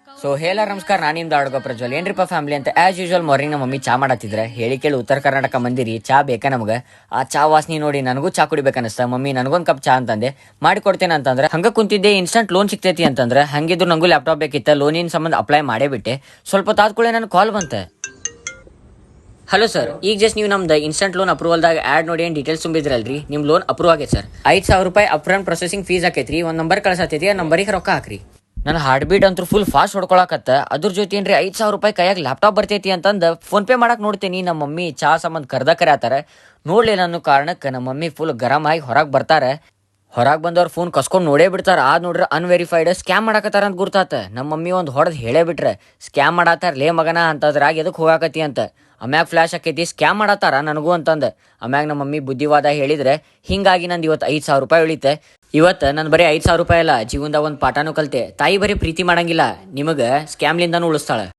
So ಹೇಳ ನಮಸ್ಕಾರ, ನಾನು ನಿಮ್ದು ಆಡ್ಗೋ ಪ್ರಜ್ವಲ್. ಏನ್ರಿಪ್ಪ ಫ್ಯಾಮಿಲಿ ಅಂತ ಆಸ್ ಯೂಶುವಲ್ ಮಾರ್ನಿಂಗ್ ನಮ್ಮ ಮಮ್ಮಿ ಚಾ ಮಾಡತ್ತಿದ್ರೆ ಹೇಳಿ ಕೇಳಿ ಉತ್ತರ ಕರ್ನಾಟಕ ಮಂದಿರಿ ಚಾ ಬೇಕಾ ನಮ್ಗೆ. ಆ ಚಾ ವಾಸನೆ ನೋಡಿ ನನಗೂ ಚಾ ಕುಡಿಬೇಕನ್ನಿಸ್ತ. ಮಮ್ಮಿ ನನಗೊಂದು ಕಪ್ ಚಾ ಅಂತಂದೆ ಮಾಡಿಕೊಡ್ತೇನೆ ಅಂತಂದ್ರೆ ಹಂಗ ಕುಂತಿದ್ದೆ. ಇನ್ಸ್ಟಂಟ್ ಲೋನ್ ಸಿಗ್ತೈತಿ ಅಂತಂದ್ರೆ ಹಂಗಿದ್ರು ನಂಗೂ ಲ್ಯಾಪ್ಟಾಪ್ ಬೇಕಿತ್ತ. ಲೋನಿನ ಸಂಬಂಧ ಅಪ್ಲೈ ಮಾಡೇ ಬಿಟ್ಟೆ. ಸ್ವಲ್ಪ ತಾತ್ಕೊಳ್ಳೆ ನನ್ನ ಕಾಲ್ ಬಂತೆ. ಹಲೋ ಸರ್, ಈಗ ಜಸ್ಟ್ ನೀವು ನಮ್ದು ಇನ್ಸ್ಟಂಟ್ ಲೋನ್ ಅಪ್ರೂವಲ್ದಾಗ ಆ್ಯಡ್ ನೋಡಿ ಏನು ಡೀಟೇಲ್ಸ್ ತುಂಬಿದ್ರಲ್ರಿ, ನಿಮ್ಮ ಲೋನ್ ಅಪ್ರೂವ್ ಆಗೈತೆ ಸರ್. 5,000 ರೂಪಾಯಿ ಅಪ್ಫ್ರಂಟ್ ಪ್ರೊಸೆಸಿಂಗ್ ಫೀಸ್ ಆಕೈತ್ರಿ. ಒಂದು ನಂಬರ್ ಕಳ್ಸತ್ತೈತಿ, ಆ ನಂಬರಿಗೆ ರೊಕ್ಕ ಹಾಕ್ರಿ. ನನ್ನ ಹಾರ್ಟ್ ಬೀಟ್ ಅಂತೂ ಫುಲ್ ಫಾಸ್ಟ್ ಹೊಡ್ಕೊಳಕತ್ತ. ಅದ್ರ ಜೊತೆ ಏನ್ರಿ 5,000 ರೂಪಾಯಿ ಕೈಯಾಗ ಲ್ಯಾಪ್ಟಾಪ್ ಬರ್ತೈತಿ ಅಂತಂದು ಫೋನ್ ಪೇ ಮಾಡಕ್ ನೋಡ್ತೀನಿ. ನಮ್ಮ ಮಮ್ಮಿ ಚಾ ಸಂಬಂಧ ಕರ್ದಾಕರ ನೋಡ್ಲಿಲ್ಲ ಅನ್ನೋ ಕಾರಣಕ್ಕೆ ನಮ್ಮ ಮಮ್ಮಿ ಫುಲ್ ಗರಮ್ ಆಗಿ ಹೊರಗೆ ಬರ್ತಾರೆ. ಹೊರಗೆ ಬಂದವ್ರು ಫೋನ್ ಕಸ್ಕೊಂಡು ನೋಡೇ ಬಿಡ್ತಾರೆ. ಆದ್ ನೋಡ್ರೆ ಅನ್ವೆರಿಫೈಡ್ ಸ್ಕ್ಯಾಮ್ ಮಾಡಕತ್ತಾರ ಅಂತ ಗುರ್ತಾತ. ನಮ್ಮ ಮಮ್ಮಿ ಒಂದು ಹೊಡೆದು ಹೇಳೇ ಬಿಟ್ರೆ ಸ್ಕ್ಯಾಮ್ ಮಾಡತ್ತಾರ ಲೇ ಮಗನ ಅಂತದ್ರಾಗ ಎದಕ್ಕೆ ಹೋಗಾಕತಿ ಅಂತ. ಆಮ್ಯಾಗ ಫ್ಲಾಶ್ ಆಕೈತಿ ಸ್ಕ್ಯಾಮ್ ಮಾಡತ್ತಾರ ನನಗೂ ಅಂತಂದು. ಆಮ್ಯಾಗ ನಮ್ಮ ಮಮ್ಮಿ ಬುದ್ಧಿವಾದ ಹೇಳಿದ್ರೆ ಹಿಂಗಾಗಿ ನಂದು ಇವತ್ತು 5,000 ರೂಪಾಯಿ ಉಳಿತೆ. ಇವತ್ತು ನಾನು ಬರೀ 5,000 ರೂಪಾಯಿ ಅಲ್ಲ, ಜೀವನದಾಗ ಒಂದು ಪಾಠನೂ ಕಲಿತೆ. ತಾಯಿ ಬರೀ ಪ್ರೀತಿ ಮಾಡಂಗಿಲ್ಲ, ನಿಮಗೆ ಸ್ಕ್ಯಾಮ್ಲಿಂದನೂ ಉಳಿಸ್ತಾಳೆ.